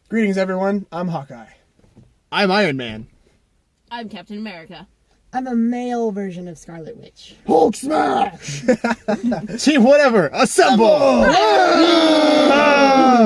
Greetings, everyone. I'm Hawkeye. I'm Iron Man. I'm Captain America. I'm a male version of Scarlet Witch. Hulk smash! Team whatever, assemble! How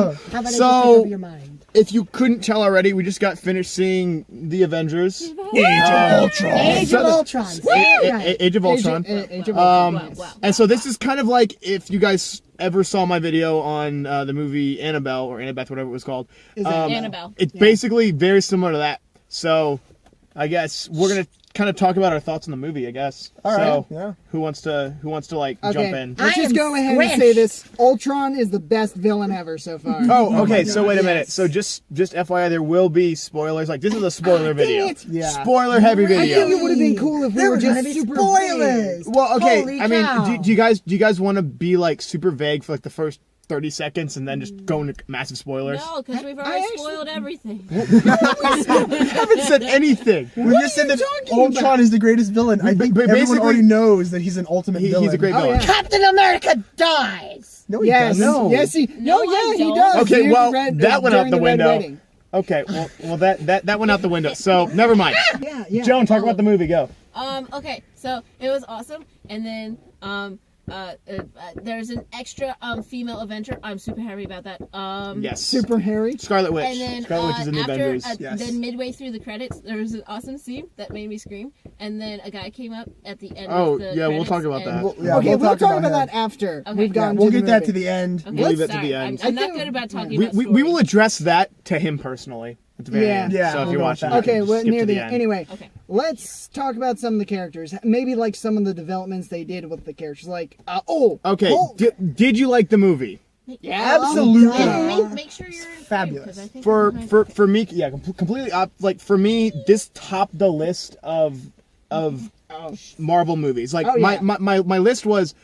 about I just take over your mind? If you couldn't tell already, we just got finished seeing The Avengers. Age of Ultron. Age of Ultron. Age of Ultron. Age of Ultron. Wow. And so this is kind of like if you guys ever saw my video on the movie Annabelle, or Annabeth, whatever it was called. Annabelle. It's basically very similar to that. So I guess we're going to kind of talk about our thoughts on the movie, I guess. All right, so yeah. who wants to like jump in? Let's just go ahead and say this. Ultron is the best villain ever so far. Oh, okay. So wait a minute. So just FYI, there will be spoilers. Like this is a spoiler video. Yeah. Spoiler heavy I think video. it would have been cool if we There were were just gonna be super spoilers. vague. Well, okay. Holy I mean, cow. do you guys want to be like super vague for like the first 30 seconds and then just go into massive spoilers? No, because we've already spoiled everything. We haven't said anything. We just said that Ultron is the greatest villain. I think everyone basically- already knows that he's an ultimate villain. He's a great villain. yeah. Captain America dies! No, he Yes, doesn't. yes, he. No, No, I yeah, he don't. does. Okay, During well, Red- that went out during the Red window. Wedding. Okay, well that went out the window. So never mind. Yeah. Joan, talk about the movie. Go. Okay, so it was awesome, and then there's an extra female Avenger. I'm super happy about that. Yes. Super Harry. Scarlet Witch. And then Scarlet Witch is in the after, Avengers. Yes. then midway through the credits, there was an awesome scene that made me scream. And then a guy came up at the end. Oh, of the yeah, we'll credits talk about and- that. Okay, we'll talk about him. that after Okay. we've Yeah, gone. We'll to the get that movie. to the end. Okay, We'll leave it to sorry, the end. I'm I not think good about talking We, about we story. will address that to him personally at the very Yeah. end. Yeah, So if we'll you're go watching, with that. Okay, just well, skip near to the the end. end. Anyway, Okay. let's talk about some of the characters. Maybe like some of the developments they did with the characters. Like, Okay, Hulk. did you like the movie? Yeah, Absolutely. And make sure you're in frame, Fabulous. 'cause I think For I'm behind. for me, yeah, completely. Like for me, this topped the list of Marvel movies. Like Oh, yeah. my list was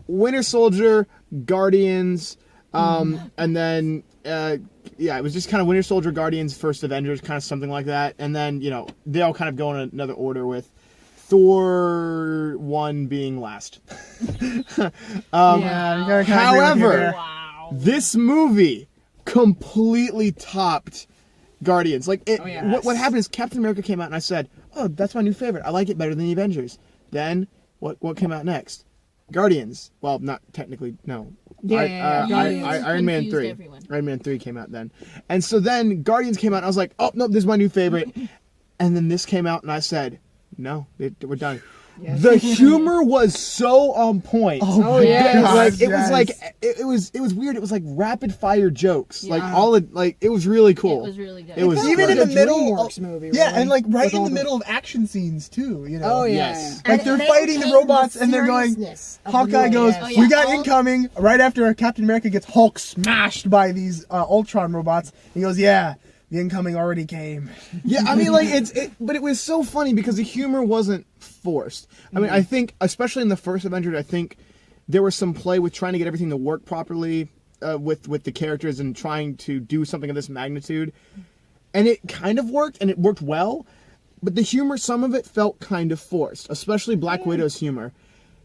Winter Soldier, Guardians, and then it was just kind of Winter Soldier, Guardians, first Avengers, kind of something like that. And then they all kind of go in another order with Thor 1 being last. However, Wow. this movie completely topped Guardians. Like, what happened is Captain America came out and I said, "Oh, that's my new favorite. I like it better than the Avengers." Then, what came out next? Guardians. Well, not technically, no. Guardians. Iron Man Confused 3. everyone. Iron Man 3 came out then. And so then Guardians came out and I was like, "Oh, no, this is my new favorite." And then this came out and I said, "No, we're done." Yes. The humor was so on point. Oh, yeah. Like it was Yes. like it was weird. It was like rapid fire jokes. Like it was really cool. It was really good. It was Even fun. in the middle, DreamWorks movie. Yeah, really, and like right with in all the middle of action scenes too. You know. Oh yeah. Yes. Like And they're it fighting the maintained robots the and they're going. seriousness of the Hawkeye movie. goes, Oh, yeah. "We got Hulk- incoming!" Right after Captain America gets Hulk smashed by these Ultron robots, he goes, "Yeah, the incoming already came." Yeah, I mean, like but it was so funny because the humor wasn't forced. I mean, I think especially in the first Avengers, I think there was some play with trying to get everything to work properly with the characters and trying to do something of this magnitude, and it kind of worked and it worked well. But the humor, some of it felt kind of forced, especially Black Widow's humor.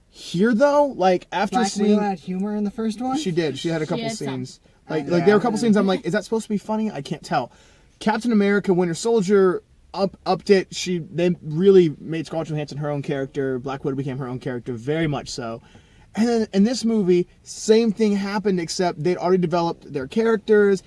Here, though, like after Black seeing, Widow had humor in the first one. she did. She had a She couple had some. scenes. Like there were a couple scenes. I'm like, is that supposed to be funny? I can't tell. Captain America, Winter Soldier upped it. They really made Scarlett Johansson her own character. Black Widow became her own character, very much so. And then in this movie, same thing happened, except they'd already developed their characters.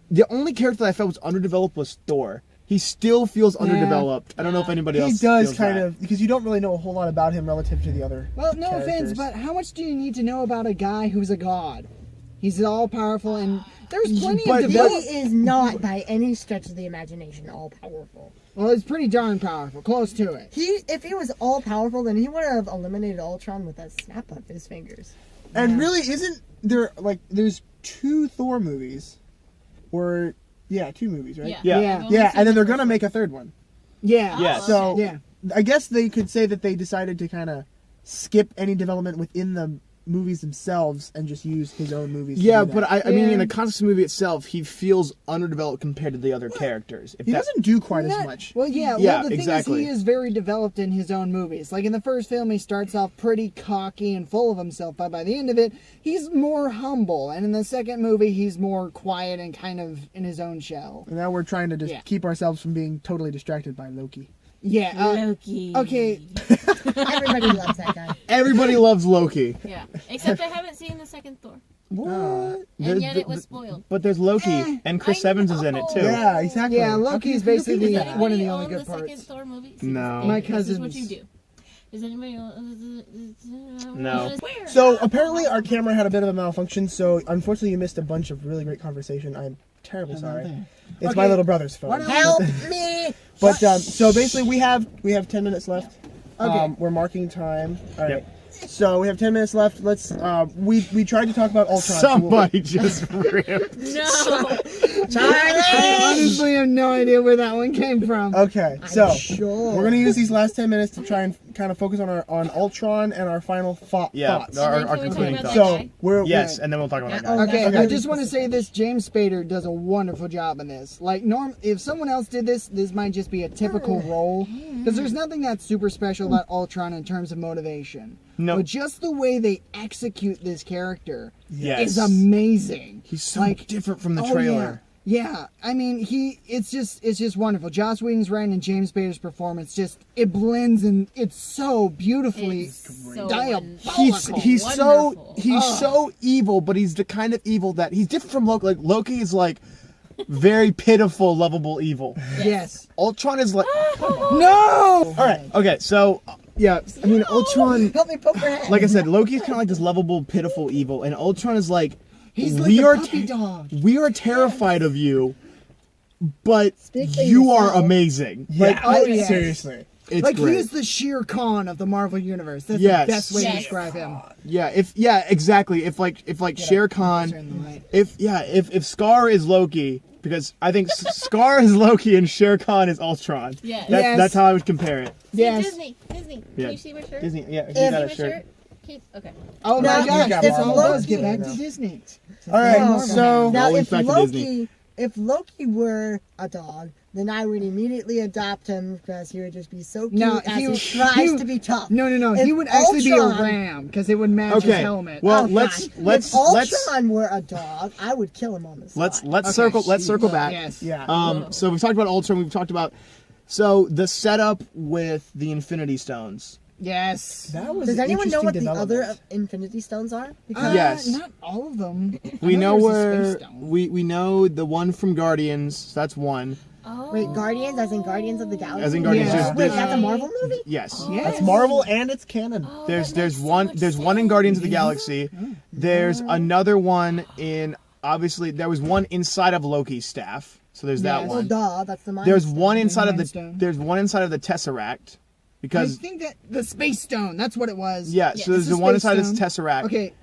The only character that I felt was underdeveloped was Thor. He still feels underdeveloped. I don't know if anybody He else does feels kind that. of, because you don't really know a whole lot about him relative to the other. Well, no characters. offense, but how much do you need to know about a guy who's a god? He's all powerful, and there's plenty But- of He development. is not, by any stretch of the imagination, all powerful. Well, it's pretty darn powerful, close to it. If he was all powerful, then he would have eliminated Ultron with a snap of his fingers. And really, isn't there there's 2 Thor movies, or 2 movies, right? Yeah. Yeah. I've only Yeah, seen and then the they're first gonna one. make a 3rd one. Yeah. Yes. So Yeah. I guess they could say that they decided to kind of skip any development within movies themselves and just use his own movies. to Yeah, do but that. I mean, in the context of the movie itself, he feels underdeveloped compared to the other characters. If he that- doesn't do quite as Not- much. Well, yeah. Yeah, Well, the exactly. thing is, he is very developed in his own movies. Like in the first film, he starts off pretty cocky and full of himself, but by the end of it, he's more humble. And in the second movie, he's more quiet and kind of in his own shell. And now we're trying to just Yeah. keep ourselves from being totally distracted by Loki. Yeah. Loki. Okay. Everybody loves that guy. Everybody loves Loki. Yeah. Except I haven't seen the second Thor. What? And yet it was spoiled. But there's Loki, and Chris I Evans is in it know. too. Yeah, exactly. Yeah, How can Loki's you do basically that? one of the Anybody only own good the second parts. Thor movie? No. My This is what cousins- you do. Does anybody own? No. Where? So apparently our camera had a bit of a malfunction, so unfortunately you missed a bunch of really great conversation. I'm terribly sorry. It's my Okay. little brother's phone. Help me! But so basically we have 10 minutes left. Okay. We're marking time. All right. Yep. So we have 10 minutes left. Let's we tried to talk about Ultron. so we'll- Somebody just ripped. No. I honestly have no idea where that one came from. Okay. So Sure. we're gonna use these last 10 minutes to try and kind of focus on Ultron and our final Yeah, thoughts. our Can we talk concluding about thoughts. that So guy? we're Yes, and then we'll talk about that. Oh, Okay, Okay. I just want to say this: James Spader does a wonderful job in this. Like, if someone else did this, this might just be a typical role because there's nothing that's super special about Ultron in terms of motivation. No. But just the way they execute this character Yes. is amazing. He's so Like, different from the oh, trailer. Yeah, I mean, it's just wonderful. Joss Whedon's writing and James Spader's performance it blends and it's so beautifully It's so diabolical. He's Wonderful. so evil, but he's the kind of evil that he's different from Loki. Like Loki is like very pitiful, lovable evil. Yes. Ultron is like No. all right, okay, so yeah, I mean Ultron. Help me poke her head. Like I said, Loki is kind of like this lovable, pitiful evil, and Ultron is like He's like we a are puppy dog. we are terrified of you, but Speak for you are yourself. amazing. yeah, oh, yes. seriously. It's Like great. he is the Shere Khan of the Marvel universe. That's Yes. the best way to Yes. describe him. Yeah, exactly. If Shere Khan, Turn the light. if Scar is Loki, because I think Scar is Loki and Shere Khan is Ultron. Yes. Yes. That's how I would compare it. Yes. Disney. Can Yeah. you see my shirt? Disney, yeah, he If- got a My shirt. Okay. Oh Now, my gosh, got this Marvel. all does get Yeah, back no. to Disney. All right. Marvel. So Now, Always if back to Loki, if Loki were a dog, then I would immediately adopt him because he would just be so cute No, as he- he tries he- to be tough. No, If he would actually be a Ultron- ram because it would match his Okay. helmet. Well, Oh, let's God. If let's Ultron were a dog, I would kill him on the spot. let's circle back. Yes. yeah. So we've talked about Ultron. We've talked about the setup with the Infinity Stones. Yes. That was Does an anyone know what the interesting other development. Infinity Stones are? Because Yes. Not all of them. We I know there's a where Space Stone. we know the one from Guardians. That's one. Oh. wait, Guardians, as in Guardians of the Galaxy. As in Guardians, Yeah. there's, Wait, there's that's a Marvel movie? yes. Yes. That's Marvel and it's canon. Oh, There's that makes so one much there's one in sense. Guardians of the Galaxy. There's another one in obviously there was one inside of Loki's staff. So there's that Yes. Well, one. duh, that's the Mind There's Stone. one inside of Mind the Stone. there's one inside of the Tesseract I because think that the Space Stone, that's what it was. yeah, Yes. so there's It's the a one Space inside of the Stone. Tesseract. Okay.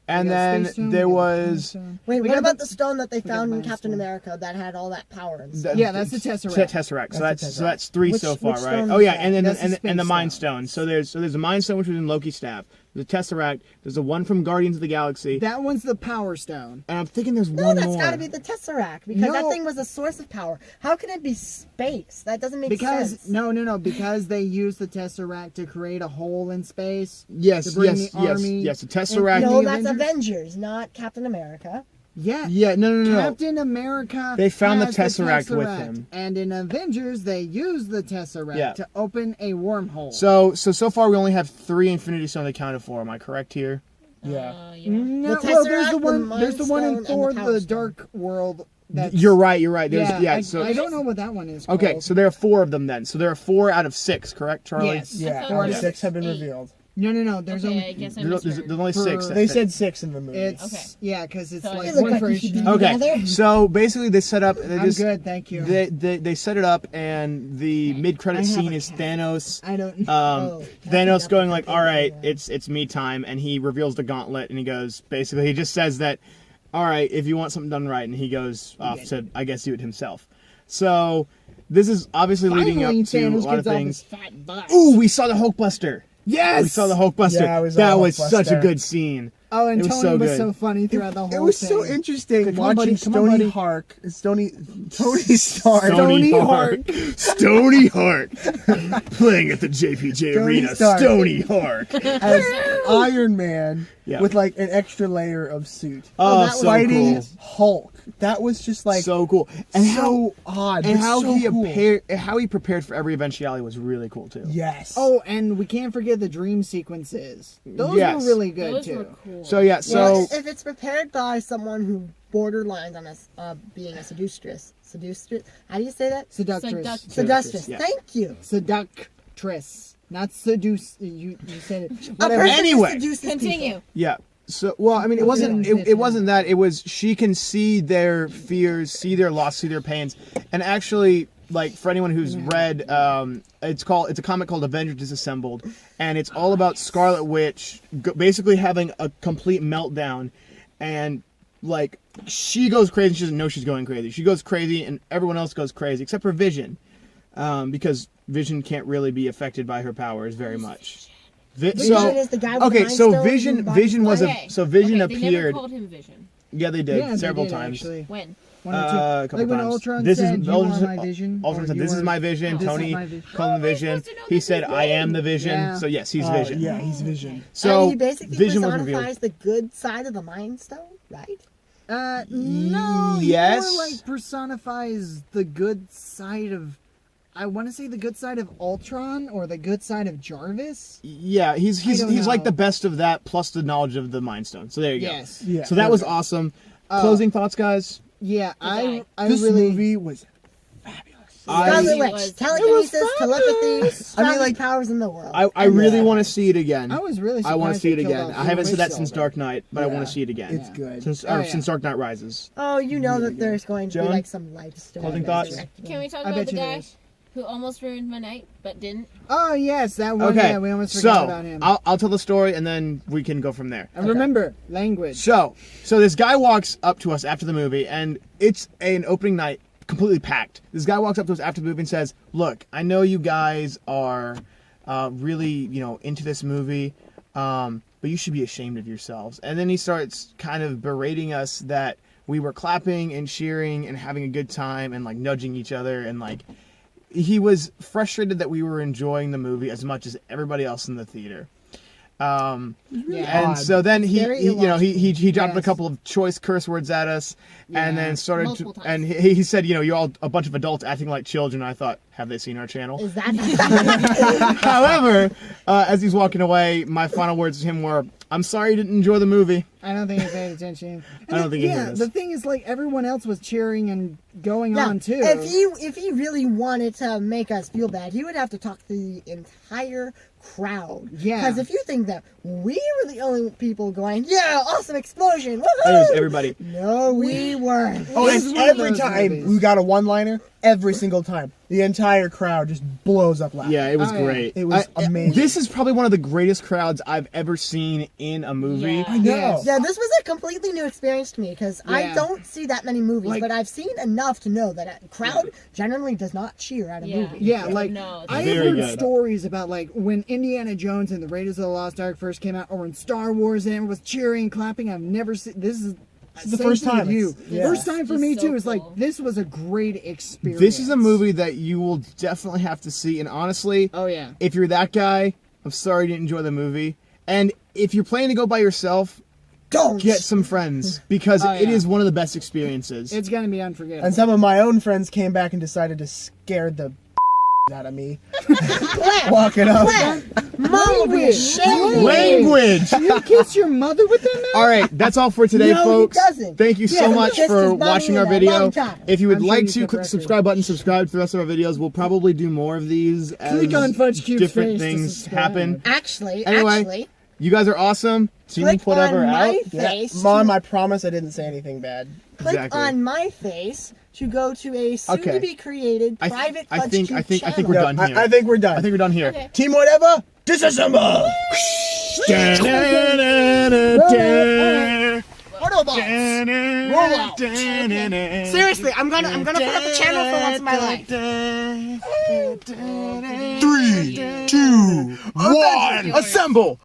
And we got then Space Stone, there we got the was Mind Stone. Wait, We what got about the- the stone that they got found in Mind Captain Stone. America that had all that power and the- stuff? Yeah, that's the Tesseract. Tesseract. So That's that's the so that's three Which- so far, which right? stone Oh is yeah, that? and then That's the and Space the Mind Stone. Stone. So there's a Mind Stone which was in Loki's staff. There's a Tesseract. There's the one from Guardians of the Galaxy. That one's the Power Stone. And I'm thinking there's No, one that's more. got to be the Tesseract because that No. thing was a source of power. How can it be space? That doesn't make Because sense. no, because they used the Tesseract to create a hole in space. Yes, to bring yes, the yes, army yes. The Tesseract. No, the that's Avengers? Avengers, not Captain America. Yeah. Yeah, no. Captain America. They found the has Tesseract with him. and in Avengers they used the Tesseract Yeah. to open a wormhole. So far we only have 3 Infinity Stones accounted for. Am I correct here? Yeah. Yeah. No, The well, there's Tesseract, the one. the There's the one in Mind Stone, Thor: and the Power The Stone. Dark World. That's, You're right. There's Yeah, so I don't know what that one is. okay. called. So there are 4 of them then. So there are 4 out of 6, correct, Charlie? Yes. Yeah. thought And it was 6 have been 8. revealed. No. There's Okay, I only. guess I There's, misheard. there's only 6. For- They said 6 in the movie. It's Okay. yeah, because it's So like it look one like for we each. should be- Okay. Together? So basically they set up. They I'm just, good, thank you. They set it up, and the mid-credit I have scene a is cat. Thanos. I don't. Oh, Thanos that's going enough. like, "All right, it's me time," and he reveals the gauntlet, and he goes, basically, he just says that, "All right, if you want something done right," and he goes off to, I guess, do it himself. So this is obviously leading Finally, up to Thanos a lot of gets off things. his fat butt. Ooh, we saw the Hulkbuster. Yes, we saw the Hulkbuster. Yeah, we saw that the was such a Hulkbuster. good scene. Oh, and It was Tony so was good. so funny throughout the whole It was thing. so interesting Come on, buddy, watching come on, buddy. Tony Stark. Stony Hart. Stony Hart. Playing at the JPJ Arena. Stark. Stony Hart. as Iron Man Yeah. with like an extra layer of suit. Oh, that was so Fighting cool. Hulk. That was just like So cool. And so odd. and but how so he cool. prepared for every eventuality was really cool too. Yes. Oh, and we can't forget the dream sequences. Those Yes. were really good Those too. were cool. So yeah, so Well, if it's prepared by someone who borderlines on us being a seductress. How do you say that? Seductress. Seductress. Yeah. Thank you. Seductress. Not seduce. You said it. A Whatever. person who Anyway. seduces Continue. people. yeah. So well, I mean, it wasn't that. It was she can see their fears, see their loss, see their pains, and actually, like for anyone who's read, it's a comic called Avengers Disassembled, and it's all about Scarlet Witch basically having a complete meltdown, and like she goes crazy. She doesn't know she's going crazy. She goes crazy, and everyone else goes crazy except for Vision, because Vision can't really be affected by her powers very much. Vision is the guy with okay, the so Mind Stone Vision who Vision was Okay. Vision Okay, they never appeared. called him Vision. Yeah, they did Yeah, they several did, times. Actually. When? One or two. A couple Like when times. Ultron This said, is "You are my vision." Ultron or said, "You "This is are- my vision." this is Tony my vision." called him How are we Vision. supposed to know He that's said, his "I am name? the Vision." Yeah. So yes, he's Vision. Yeah, he's Vision. So and he basically Vision was revealed. personifies the good side of the Mind Stone, right? No. Yes. He more like personifies the good side of. I want to say the good side of Ultron or the good side of Jarvis. Yeah, he's don't like know. the best of that plus the knowledge of the Mind Stone. So there you Yes. Yeah. go. So that was awesome. Closing thoughts, guys. Yeah, guy. I This really. movie was fabulous. Scarlet It Witch, was- telekinesis, telepathy, strongest like, powers in the world. I really want to see it again. I was really. I want to surprised see it they killed again. off I haven't said that Quicksilver. since Dark Knight, but I want Yeah. to see it again. It's good. Since Oh, yeah. since Dark Knight Rises. Oh, you know that there's going to Joan? be like some life story. Closing that's thoughts? directed. Can we talk I about bet the you guy there is. who almost ruined my night but didn't? Oh yes, that one. Okay, Yeah, we almost forgot so about him. I'll tell the story and then we can go from there. And remember, language. So this guy walks up to us after the movie, and it's an opening night, completely packed. This guy walks up to us after the movie and says, "Look, I know you guys are really, into this movie, but you should be ashamed of yourselves." And then he starts kind of berating us that we were clapping and cheering and having a good time and like nudging each other, and like he was frustrated that we were enjoying the movie as much as everybody else in the theater. Yeah. And Odd. so then he Very he dropped a Yes. couple of choice curse words at us, and Yeah. then started Multiple to, times. and he said, you're all a bunch of adults acting like children. I thought, have they seen our channel? Is that However, as he's walking away, my final words to him were, "I'm sorry you didn't enjoy the movie." I don't think he paid attention. I don't think he Yeah, heard us. the thing is, like everyone else was cheering and going Yeah, on too. if he really wanted to make us feel bad, he would have to talk to the entire crowd. Yeah. Because if you think that we were the only people going, yeah, awesome explosion, It was woohoo! everybody. No, we weren't. Oh, This is and one of every those time movies. we got a one-liner, every single time, the entire crowd just blows up laughing. Yeah, it was Oh, yeah. great. It was amazing. This is probably one of the greatest crowds I've ever seen in a movie. Yeah. I know. Yes. Yeah, this was a completely new experience to me because I Yeah. don't see that many movies, Like- but I've seen enough to know that a crowd generally does not cheer at a Yeah. movie. Yeah, like No, I have Very heard good. stories about like when Indiana Jones and the Raiders of the Lost Ark first came out, or when Star Wars and everyone was cheering, clapping. I've never seen this. Is the same first thing time. with you. Yeah. First time for Just me so too. It's like cool. this was a great experience. This is a movie that you will definitely have to see. And honestly, Oh yeah. if you're that guy, I'm sorry you didn't enjoy the movie. And if you're planning to go by yourself, Don't get some friends because Oh, it yeah. is one of the best experiences. It's gonna be unforgettable. And some of my own friends came back and decided to scare the out of me. Walking up. Mom will be ashamed. Language! you kiss your mother with them now? All right, that's all for today, No, he folks. doesn't. Thank you He so hasn't much kissed for his mommy watching our in a video. long time. If you would I'm sure like you to, kept click the record. subscribe button, subscribe to the rest of our videos. We'll probably do more of these as Click on Fudgecube's different face to things subscribe. happen. Actually, Anyway, You guys are awesome. See me click put ever on my out. face. Mom, I promise I didn't say anything bad. Click Exactly. on my face to go to a soon-to-be-created I private think Fudgecube we're channel. done here. I think we're done. I think we're done here. Okay. Team whatever, disassemble! Da-da-da-da-da. Oh no, robots. Roll out. Seriously, I'm gonna put up a channel for once in my life. 3, 2, 1, assemble!